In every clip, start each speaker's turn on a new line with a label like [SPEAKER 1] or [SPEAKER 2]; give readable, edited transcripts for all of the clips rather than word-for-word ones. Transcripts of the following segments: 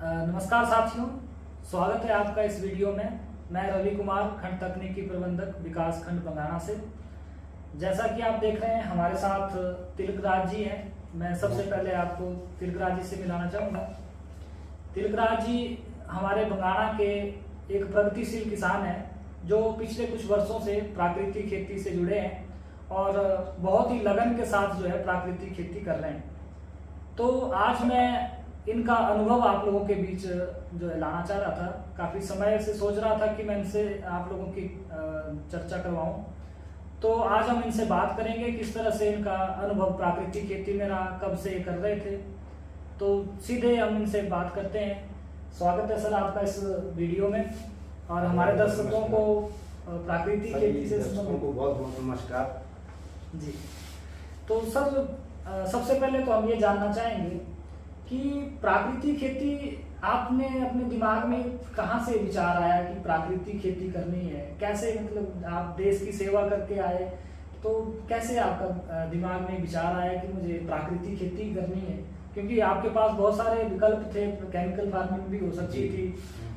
[SPEAKER 1] नमस्कार साथियों, स्वागत है आपका इस वीडियो में। मैं रवि कुमार, खंड तकनीकी प्रबंधक, विकास खंड बंगाना से। जैसा कि आप देख रहे हैं हमारे साथ तिलकराज जी हैं। मैं सबसे पहले आपको तिलकराज जी से मिलाना चाहूँगा। तिलकराज जी हमारे बंगाना के एक प्रगतिशील किसान हैं जो पिछले कुछ वर्षों से प्राकृतिक खेती से जुड़े हैं और बहुत ही लगन के साथ जो है प्राकृतिक खेती कर रहे हैं। तो आज मैं इनका अनुभव आप लोगों के बीच जो है लाना चाह रहा था। काफ़ी समय से सोच रहा था कि मैं इनसे आप लोगों की चर्चा करवाऊं। तो आज हम इनसे बात करेंगे किस तरह से इनका अनुभव प्राकृतिक खेती में रहा, कब से ये कर रहे थे। तो सीधे हम इनसे बात करते हैं। स्वागत है सर आपका इस वीडियो में। और हमारे दर्शकों को प्राकृतिक खेती से
[SPEAKER 2] को बहुत बहुत नमस्कार
[SPEAKER 1] जी। तो सर सबसे पहले तो हम ये जानना चाहेंगे कि प्राकृतिक खेती आपने अपने दिमाग में कहाँ से विचार आया कि प्राकृतिक खेती करनी है? कैसे, मतलब आप देश की सेवा करके आए तो कैसे आपका दिमाग में विचार आया कि मुझे प्राकृतिक खेती करनी है? क्योंकि आपके पास बहुत सारे विकल्प थे, केमिकल फार्मिंग भी हो सकती थी,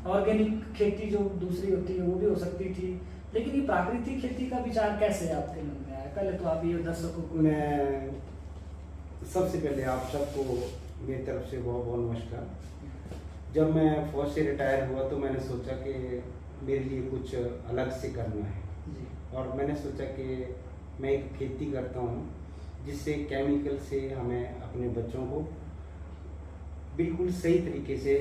[SPEAKER 1] ऑर्गेनिक खेती जो दूसरी होती है वो भी हो सकती थी, लेकिन ये प्राकृतिक खेती का विचार कैसे आपके मन में आया? पहले तो आप ये दर्शकों को।
[SPEAKER 2] मैं सबसे पहले आप सबको मेरी तरफ से बहुत बहुत नमस्कार। जब मैं फौज से रिटायर हुआ तो मैंने सोचा कि मेरे लिए कुछ अलग से करना है
[SPEAKER 1] जी।
[SPEAKER 2] और मैंने सोचा कि मैं एक खेती करता हूँ जिससे केमिकल से हमें अपने बच्चों को बिल्कुल सही तरीके से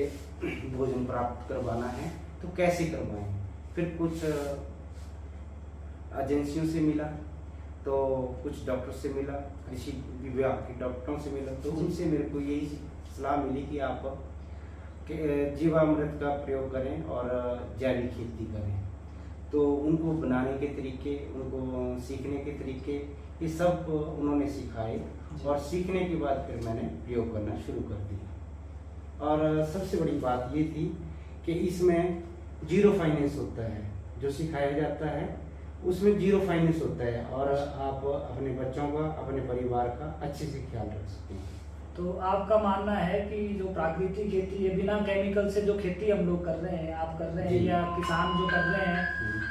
[SPEAKER 2] भोजन प्राप्त करवाना है। तो कैसे करवाएं? फिर कुछ एजेंसियों से मिला, तो कुछ डॉक्टर से मिला, कृषि विभाग के डॉक्टरों से मिला, तो उनसे मेरे को यही सलाह मिली कि आप जीवामृत का प्रयोग करें और जैविक खेती करें। तो उनको बनाने के तरीके, उनको सीखने के तरीके, ये सब उन्होंने सिखाए और सीखने के बाद फिर मैंने प्रयोग करना शुरू कर दिया। और सबसे बड़ी बात ये थी कि इसमें जीरो फाइनेंस होता है, जो सिखाया जाता है उसमें जीरो फाइनेंस होता है और आप अपने बच्चों का, अपने परिवार का अच्छे से ख्याल रख सकते हैं।
[SPEAKER 1] तो आपका मानना है कि जो प्राकृतिक खेती है, बिना केमिकल से जो खेती हम लोग कर रहे हैं, आप कर रहे हैं या किसान जो कर रहे हैं,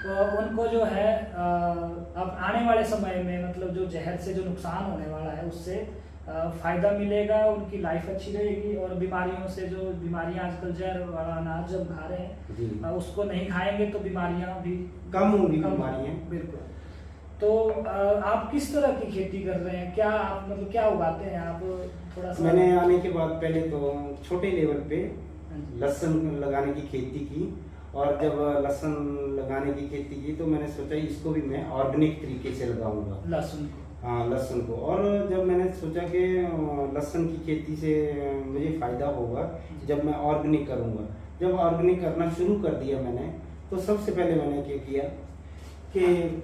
[SPEAKER 1] तो उनको जो है अब आने वाले समय में, मतलब जो जहर से जो नुकसान होने वाला है उससे फायदा मिलेगा, उनकी लाइफ अच्छी रहेगी और बीमारियों से, जो बीमारियां आजकल जहर वाला अनाज जब खा रहे हैं उसको नहीं खाएंगे तो बीमारियां भी
[SPEAKER 2] कम होंगी। बीमारियां
[SPEAKER 1] बिल्कुल। तो आप किस तरह की खेती कर रहे हैं? क्या आप मतलब क्या उगाते हैं आप? थोड़ा सा।
[SPEAKER 2] मैंने आने के बाद पहले तो छोटे लेवल पे लहसुन लगाने की खेती की और जब लहसुन लगाने की खेती की तो मैंने सोचा इसको भी मैं ऑर्गेनिक तरीके से लगाऊंगा,
[SPEAKER 1] लहसुन को।
[SPEAKER 2] हाँ, लहसुन को। और जब मैंने सोचा कि लहसुन की खेती से मुझे फ़ायदा होगा जब मैं ऑर्गेनिक करूँगा, जब ऑर्गेनिक करना शुरू कर दिया मैंने, तो सबसे पहले मैंने क्या किया कि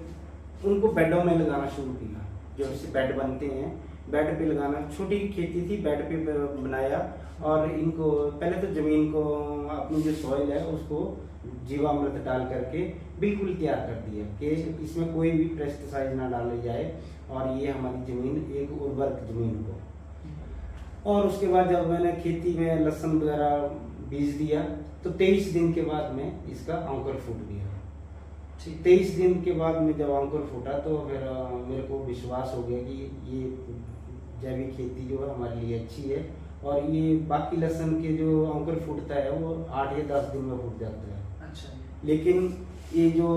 [SPEAKER 2] उनको बेडों में लगाना शुरू किया। जो इससे बेड बनते हैं, बेड पे लगाना। छोटी खेती थी, बेड पे बनाया और इनको पहले तो ज़मीन को, अपनी जो सॉइल है उसको जीवामृत डाल करके बिल्कुल तैयार कर दिया कि इसमें कोई भी पेस्टिसाइड ना डाले जाए और ये हमारी ज़मीन एक उर्वरक ज़मीन हो। और उसके बाद जब मैंने खेती में लहसुन वगैरह बीज दिया तो 23 दिन के बाद में इसका अंकुर फूट गया। 23 दिन के बाद में जब अंकुर फूटा तो फिर मेरे को विश्वास हो गया कि ये जैविक खेती जो है हमारे लिए अच्छी है और ये बाकी लहसुन के जो अंकुर फूटता है वो 8 या 10 दिन में फूट जाता है।
[SPEAKER 1] अच्छा।
[SPEAKER 2] लेकिन ये जो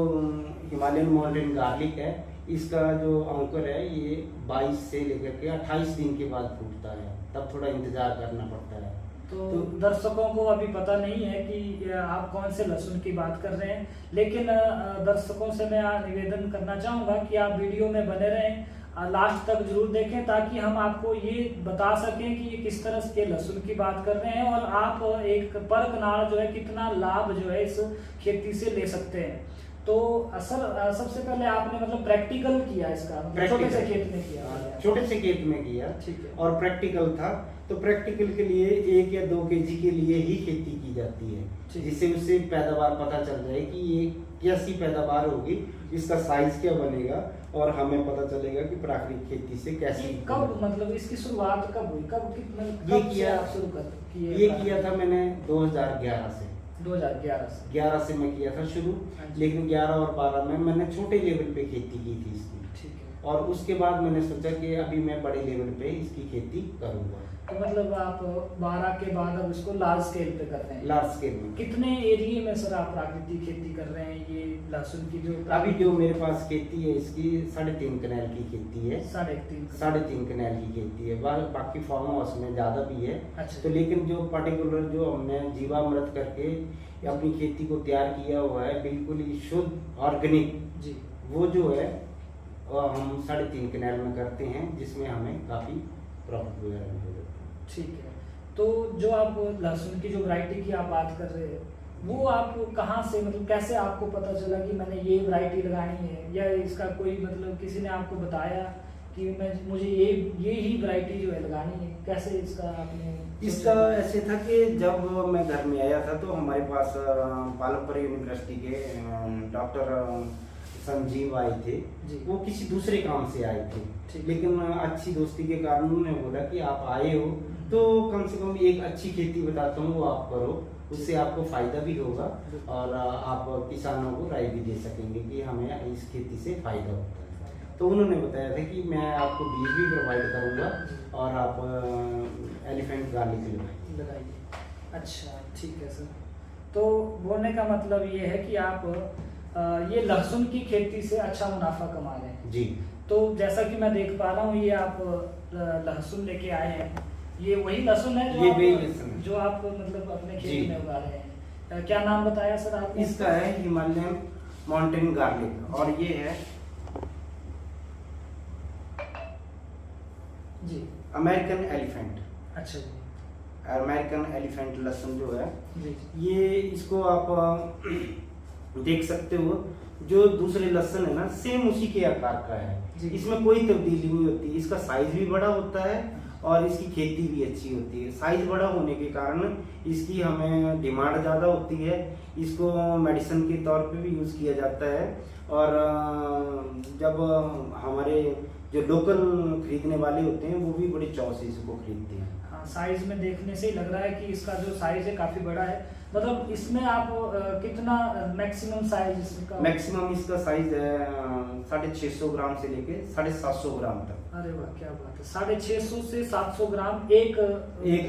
[SPEAKER 2] हिमालयन माउंटेन गार्लिक है, इसका जो अंकुर है ये 22 से लेकर के 28 दिन के बाद फूटता है, तब थोड़ा इंतजार करना पड़ता है।
[SPEAKER 1] तो दर्शकों को अभी पता नहीं है कि आप कौन से लहसुन की बात कर रहे हैं, लेकिन दर्शकों से मैं निवेदन करना चाहूँगा कि आप वीडियो में बने रहें, लास्ट तक जरूर देखें ताकि हम आपको ये बता सकें कि ये किस तरह के लहसुन की बात कर रहे हैं और आप एक परकनाल जो है कितना लाभ जो है इस खेती से ले सकते हैं। तो सर सबसे पहले आपने मतलब प्रैक्टिकल किया इसका, छोटे से खेत में किया?
[SPEAKER 2] छोटे से खेत में किया।
[SPEAKER 1] ठीक है।
[SPEAKER 2] और प्रैक्टिकल था, तो प्रैक्टिकल के लिए 1 या 2 केजी के लिए ही खेती की जाती है, जिससे उससे पैदावार पता चल जाए कि ये कैसी पैदावार होगी, इसका साइज क्या बनेगा और हमें पता चलेगा कि प्राकृतिक खेती से कैसे।
[SPEAKER 1] कब मतलब इसकी शुरुआत कब हुई, कब कितना
[SPEAKER 2] ये किया
[SPEAKER 1] आप शुरू कर किए?
[SPEAKER 2] ये किया था मैंने 2011 से।
[SPEAKER 1] 2011 से
[SPEAKER 2] 11 से मैं किया था शुरू, लेकिन 11 और 12 में मैंने छोटे लेवल पे खेती की थी इसकी।
[SPEAKER 1] ठीक है।
[SPEAKER 2] और उसके बाद मैंने सोचा कि अभी मैं बड़े लेवल पे इसकी खेती करूंगा।
[SPEAKER 1] तो मतलब आप 12 के बाद अब इसको लार्ज स्केल पे कर रहे हैं?
[SPEAKER 2] लार्ज स्केल में।
[SPEAKER 1] कितने एरिया में सर आप प्राकृतिक खेती कर रहे हैं? ये लहसुन की जो
[SPEAKER 2] अभी जो मेरे पास खेती है इसकी 3.5 कनाल की खेती है। 3.5 कनाल की खेती है। बाकी फार्म हाउस में ज्यादा भी है।
[SPEAKER 1] अच्छा।
[SPEAKER 2] तो लेकिन जो पर्टिकुलर जो हमने जीवामृत करके अपनी खेती को तैयार किया हुआ है, बिल्कुल ही शुद्ध ऑर्गेनिक
[SPEAKER 1] जी,
[SPEAKER 2] वो जो है हम 3.5 कनाल में करते हैं, जिसमें हमें काफी प्रॉफिट वगैरह हो जाता है।
[SPEAKER 1] ठीक है। तो जो आप लहसुन की जो वैरायटी की आप बात कर रहे हैं, वो आप कहाँ से मतलब कैसे आपको पता चला कि मैंने ये वैरायटी लगानी है, या इसका कोई मतलब किसी ने आपको बताया कि मुझे ये ही वैरायटी जो है लगानी है? कैसे इसका आपने?
[SPEAKER 2] इसका ऐसे था कि जब मैं घर में आया था तो हमारे पास पालमपुर यूनिवर्सिटी के डॉक्टर संजीव आए थे। वो किसी दूसरे काम से आए थे, लेकिन अच्छी दोस्ती के कारण उन्होंने बोला कि आप आए हो तो कम से कम एक अच्छी खेती बताता हूँ, वो आप करो, उससे आपको फायदा भी होगा और आप किसानों को राय भी दे सकेंगे कि हमें इस खेती से फायदा होता है। तो उन्होंने बताया था कि मैं आपको बीज भी प्रोवाइड करूँगा और आप एलिफेंट गार्लिक लगाइए।
[SPEAKER 1] अच्छा, ठीक है सर। तो बोलने का मतलब ये है कि आप ये लहसुन की खेती से अच्छा मुनाफा कमा रहे हैं
[SPEAKER 2] जी।
[SPEAKER 1] तो जैसा कि मैं देख पा रहा हूँ, ये आप लहसुन लेके आए हैं, ये वही लहसुन है जो आप मतलब अपने खेत में उगा रहे हैं। क्या नाम बताया सर आपने?
[SPEAKER 2] इसका है हिमालयन माउंटेन गार्लिक और ये है
[SPEAKER 1] जी
[SPEAKER 2] अमेरिकन एलिफेंट।
[SPEAKER 1] अच्छा जी।
[SPEAKER 2] अमेरिकन एलिफेंट लहसुन जो है
[SPEAKER 1] जी।
[SPEAKER 2] ये इसको आप देख सकते हो, जो दूसरे लहसुन है ना सेम उसी के आकार का है, इसमें कोई तब्दीली नहीं होती। इसका साइज भी बड़ा होता है और इसकी खेती भी अच्छी होती है। साइज बड़ा होने के कारण इसकी हमें डिमांड ज़्यादा होती है। इसको मेडिसिन के तौर पे भी यूज़ किया जाता है और जब हमारे जो लोकल खरीदने वाले होते हैं वो भी बड़े चाव से इसको खरीदते हैं।
[SPEAKER 1] हाँ, साइज में देखने से ही लग रहा है कि इसका जो साइज है काफ़ी बड़ा है। मतलब इसमें आप कितना मैक्सिमम साइज इसका?
[SPEAKER 2] मैक्सिमम इसका साइज है 650 ग्राम से लेके 750 ग्राम तक।
[SPEAKER 1] अरे वाह, क्या बात है। 650 से 700 ग्राम एक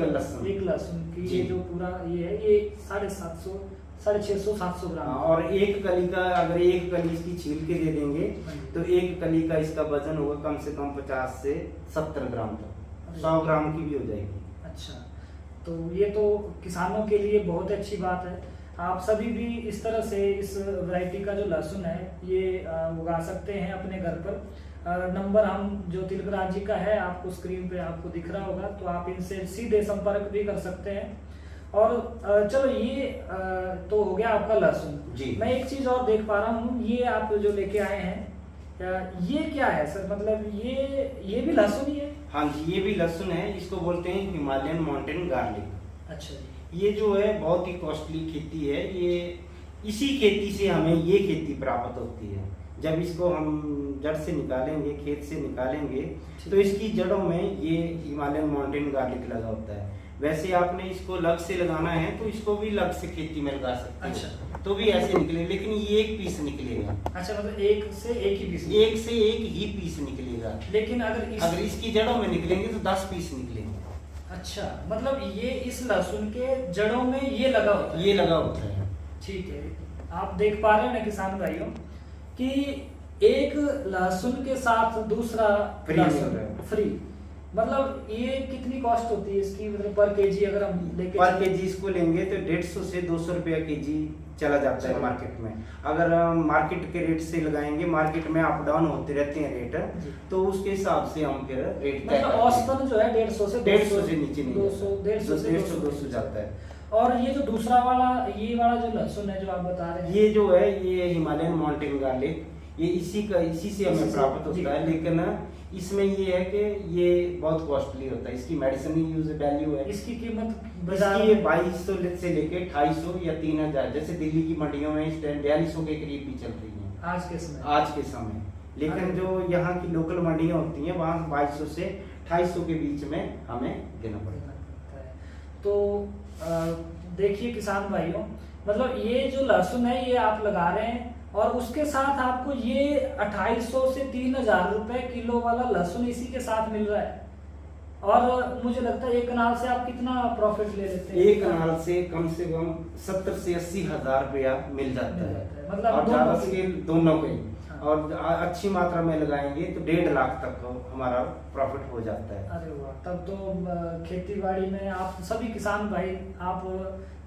[SPEAKER 1] लहसुन की ये जो पूरा ये है, ये 750 650-700 ग्राम।
[SPEAKER 2] और एक कली का अगर एक कली इसकी छील के दे देंगे तो एक कली का इसका वजन होगा कम से कम 50 से 70 ग्राम तक, 100 ग्राम की भी हो जाएगी।
[SPEAKER 1] अच्छा, तो ये तो किसानों के लिए बहुत अच्छी बात है। आप सभी भी इस तरह से इस वैरायटी का जो लहसुन है ये उगा सकते हैं अपने घर पर। नंबर हम जो तिलकराज जी का है आपको स्क्रीन पे आपको दिख रहा होगा, तो आप इनसे सीधे संपर्क भी कर सकते हैं। और चलो ये तो हो गया आपका लहसुन जी। मैं एक चीज और देख पा रहा हूँ, ये आप जो लेके आए हैं ये क्या है सर? मतलब ये भी लहसुन ही है?
[SPEAKER 2] हाँ जी, ये भी लहसुन है। इसको बोलते हैं हिमालयन माउंटेन गार्लिक।
[SPEAKER 1] अच्छा जी।
[SPEAKER 2] ये जो है बहुत ही कॉस्टली खेती है। ये इसी खेती से हमें ये खेती प्राप्त होती है। जब इसको हम जड़ से निकालेंगे, खेत से निकालेंगे, तो इसकी जड़ों में ये हिमालयन माउंटेन गार्लिक लगा होता है। वैसे आपने इसको लग से लगाना है तो इसको भी लग से खेती में लगा सकते हैं।
[SPEAKER 1] अच्छा।
[SPEAKER 2] तो भी ऐसे निकले, लेकिन ये एक पीस निकलेगा।
[SPEAKER 1] अच्छा, मतलब एक से एक
[SPEAKER 2] ही पीस निकलेगा।
[SPEAKER 1] लेकिन अगर
[SPEAKER 2] इसकी जड़ों में निकलेंगे तो 10 पीस निकलेंगे।
[SPEAKER 1] अच्छा, मतलब ये इस लहसुन के जड़ों में ये लगा होता है। ठीक है। आप देख पा रहे हैं ना किसान भाइयों कि एक लहसुन के साथ दूसरा फ्री। मतलब ये कितनी कॉस्ट होती है इसकी, मतलब पर केजी अगर हम लेके
[SPEAKER 2] पर केजी इसको लेंगे तो 150 से 200 रुपया केजी चला जाता है मार्केट में। अगर मार्केट के रेट से लगाएंगे, मार्केट में अप डाउन होते रहते हैं रेट, तो उसके हिसाब से हम फिर रेट
[SPEAKER 1] मतलब औसतन जो है 150 से
[SPEAKER 2] नीचे नहीं,
[SPEAKER 1] 200
[SPEAKER 2] जाता है।
[SPEAKER 1] और ये जो दूसरा वाला ये वाला जो लहसुन है जो आप बता रहे हैं,
[SPEAKER 2] ये जो है ये हिमालयन माउंटेन गार्लिक, ये इसी से हमें प्राप्त होता है। लेकिन इसमें ये है कि ये बहुत कॉस्टली होता है। इसकी मेडिसिन यूज वैल्यू है।
[SPEAKER 1] इसकी कीमत
[SPEAKER 2] इसकी 2200 से लेके 250 या 3000, जैसे दिल्ली की मंडियों में इस टाइम 4200 के करीब भी चल रही है
[SPEAKER 1] आज के समय।
[SPEAKER 2] लेकिन जो यहाँ की लोकल मंडियाँ होती हैं वहाँ 2200 से 2800 के बीच में हमें देना पड़ता है।
[SPEAKER 1] तो देखिए किसान भाइयों, मतलब ये जो लहसुन है ये आप लगा रहे हैं और उसके साथ आपको ये 2800 से 3000 रुपए किलो वाला लहसुन इसी के साथ मिल रहा है। और मुझे लगता है एक कनाल से आप कितना प्रॉफिट ले लेते हैं?
[SPEAKER 2] एक कनाल से कम 70 से 80 हजार रुपया मिल जाता है।
[SPEAKER 1] मतलब
[SPEAKER 2] और ज्यादा स्केल दोनों के
[SPEAKER 1] हाँ।
[SPEAKER 2] और अच्छी मात्रा में लगाएंगे तो 1.5 लाख तक हमारा प्रॉफिट हो जाता है।
[SPEAKER 1] अरे वाह, तब तो खेती बाड़ी में आप सभी किसान भाई, आप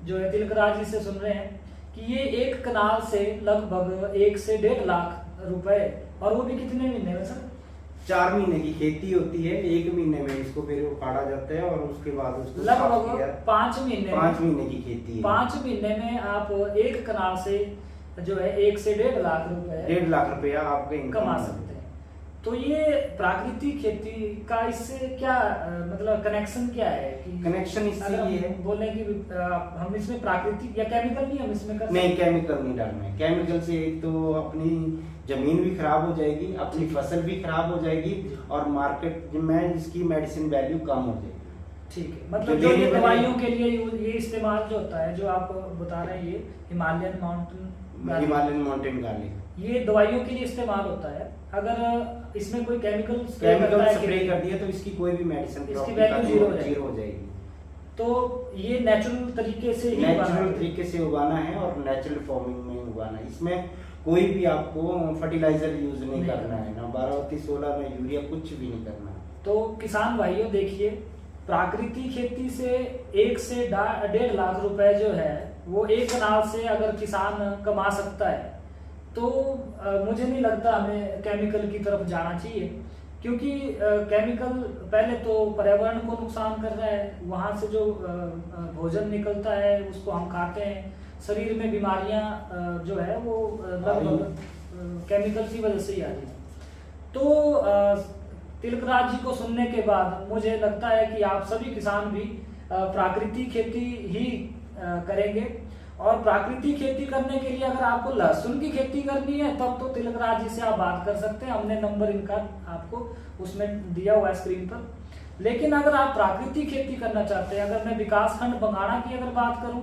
[SPEAKER 1] जो है तिलकराज जी से सुन रहे हैं कि ये एक कनाल से लगभग 1 से 1.5 लाख रुपए, और वो भी कितने महीने में सर?
[SPEAKER 2] 4 महीने की खेती होती है, 1 महीने में इसको फिर उखाड़ा जाता है और उसके बाद उसको
[SPEAKER 1] लगभग 5 महीने
[SPEAKER 2] 5 महीने की खेती है।
[SPEAKER 1] 5 महीने में आप एक कनाल से जो है 1 से 1.5 लाख रुपए
[SPEAKER 2] 1.5 लाख रुपया आपके इनकम
[SPEAKER 1] कमा सकते हैं। तो ये प्राकृतिक खेती का इससे क्या मतलब कनेक्शन क्या है कि
[SPEAKER 2] कनेक्शन इससे
[SPEAKER 1] अगर
[SPEAKER 2] ये है,
[SPEAKER 1] बोले कि हम इसमें प्राकृतिक या केमिकल नहीं हम इसमें कर
[SPEAKER 2] नहीं केमिकल नहीं डालना है। केमिकल से एक तो अपनी जमीन भी खराब हो जाएगी, अपनी फसल भी खराब हो जाएगी और मार्केट में इसकी मेडिसिन वैल्यू कम हो जाएगी।
[SPEAKER 1] ठीक है, मतलब जो ये दवाइयों के लिए ये इस्तेमाल जो होता है, जो आप बता रहे हैं ये हिमालयन
[SPEAKER 2] माउंटेन गार्लिक,
[SPEAKER 1] ये दवाइयों के लिए इस्तेमाल होता है। अगर इसमें कोई केमिकल
[SPEAKER 2] स्प्रे कर दिया तो इसकी कोई भी मेडिसिन
[SPEAKER 1] इसकी वैल्यू
[SPEAKER 2] जीरो हो जाएगी।
[SPEAKER 1] तो ये नेचुरल तरीके से ही
[SPEAKER 2] नेचुरल तरीके से उगाना है और नेचुरल फार्मिंग में उगाना है। इसमें कोई भी आपको फर्टिलाइजर यूज नहीं करना है, ना 12-16 ना यूरिया, कुछ भी नहीं करना है।
[SPEAKER 1] तो किसान भाइयों देखिए, प्राकृतिक खेती से 1 से 1.5 लाख रुपए जो है वो एक कनाल से अगर किसान कमा सकता है, तो मुझे नहीं लगता हमें केमिकल की तरफ जाना चाहिए, क्योंकि केमिकल पहले तो पर्यावरण को नुकसान कर रहा है, वहाँ से जो भोजन निकलता है उसको हम खाते हैं, शरीर में बीमारियां जो है वो लगभग केमिकल की वजह से ही आ रही है। तो तिलकराज जी को सुनने के बाद मुझे लगता है कि आप सभी किसान भी प्राकृतिक खेती ही करेंगे, और प्राकृतिक खेती करने के लिए अगर आपको लहसुन की खेती करनी है तब तो तिलकराज जी से आप बात कर सकते हैं, हमने नंबर इनका आपको उसमें दिया हुआ है स्क्रीन पर। लेकिन अगर आप प्राकृतिक खेती करना चाहते हैं, अगर मैं विकास खंड बंगाणा की अगर बात करूं,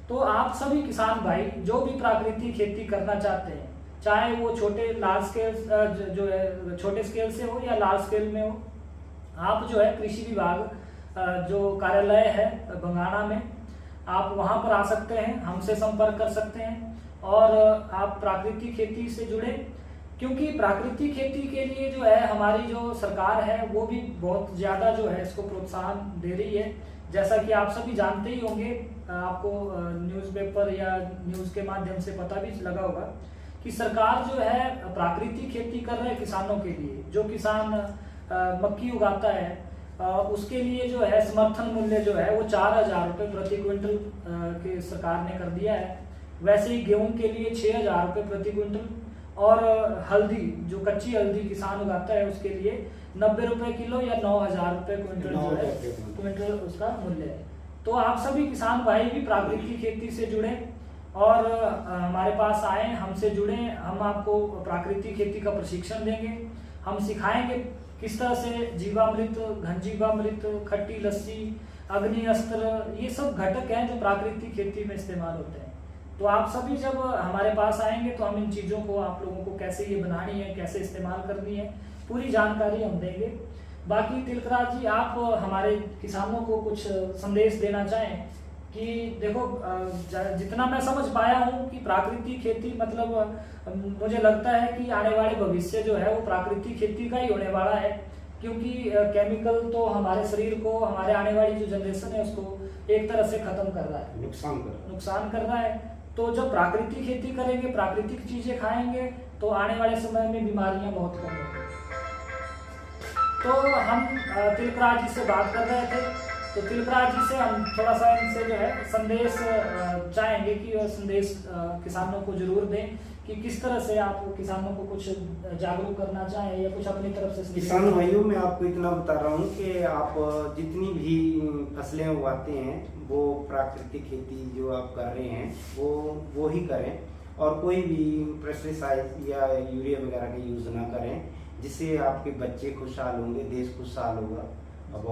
[SPEAKER 1] तो आप सभी किसान भाई जो भी प्राकृतिक खेती करना चाहते हैं, चाहे वो छोटे लार्ज स्केल जो है छोटे स्केल से हो या लार्ज स्केल में हो, आप जो है कृषि विभाग जो कार्यालय है बंगाणा में, आप वहां पर आ सकते हैं, हमसे संपर्क कर सकते हैं और आप प्राकृतिक खेती से जुड़े, क्योंकि प्राकृतिक खेती के लिए जो है हमारी जो सरकार है वो भी बहुत ज्यादा जो है इसको प्रोत्साहन दे रही है। जैसा कि आप सभी जानते ही होंगे, आपको न्यूज़पेपर या न्यूज़ के माध्यम से पता भी लगा होगा कि सरकार जो है प्राकृतिक खेती कर रहे किसानों के लिए, जो किसान मक्की उगाता है उसके लिए जो है समर्थन मूल्य जो है वो 4000 रुपये प्रति क्विंटल के सरकार ने कर दिया है। वैसे ही गेहूं के लिए 6000 रुपये प्रति क्विंटल, और हल्दी जो कच्ची हल्दी किसान उगाता है उसके लिए 90 रुपये किलो या 9000 रुपये क्विंटल जो है क्विंटल उसका मूल्य है। तो आप सभी किसान भाई भी प्राकृतिक खेती से जुड़े और हमारे पास आए, हमसे जुड़े, हम आपको प्राकृतिक खेती का प्रशिक्षण देंगे, हम सिखाएंगे किस तरह से जीवामृत, घनजीवामृत, खट्टी लस्सी, अग्नि अस्त्र, ये सब घटक हैं जो प्राकृतिक खेती में इस्तेमाल होते हैं। तो आप सभी जब हमारे पास आएंगे तो हम इन चीज़ों को आप लोगों को कैसे ये बनानी है, कैसे इस्तेमाल करनी है, पूरी जानकारी हम देंगे। बाकी तिलकराज जी, आप हमारे किसानों को कुछ संदेश देना चाहें कि देखो, जितना मैं समझ पाया हूँ कि प्राकृतिक खेती मतलब मुझे लगता है कि आने वाले भविष्य जो है वो प्राकृतिक खेती का ही होने वाला है, क्योंकि केमिकल तो हमारे शरीर को, हमारे आने वाली जो जनरेशन है उसको एक तरह से खत्म कर रहा है, नुकसान कर रहा है। तो जब प्राकृतिक खेती करेंगे, प्राकृतिक चीजें खाएंगे, तो आने वाले समय में बीमारियां बहुत कम होंगी। तो हम तिलकराज जी से बात कर रहे थे, तो तिलकराज जी से हम थोड़ा सा इनसे जो है संदेश चाहेंगे कि वो संदेश किसानों को जरूर दें कि किस तरह से आप किसानों को कुछ जागरूक करना चाहें या कुछ अपनी तरफ से।
[SPEAKER 2] किसान भाइयों, मैं आपको इतना बता रहा हूँ कि आप जितनी भी फसलें उगाते हैं वो प्राकृतिक खेती जो आप कर रहे हैं वो ही करें, और कोई भी पेस्टिसाइड या यूरिया वगैरह का यूज़ ना करें, जिससे आपके बच्चे खुशहाल होंगे, देश खुशहाल होगा। अब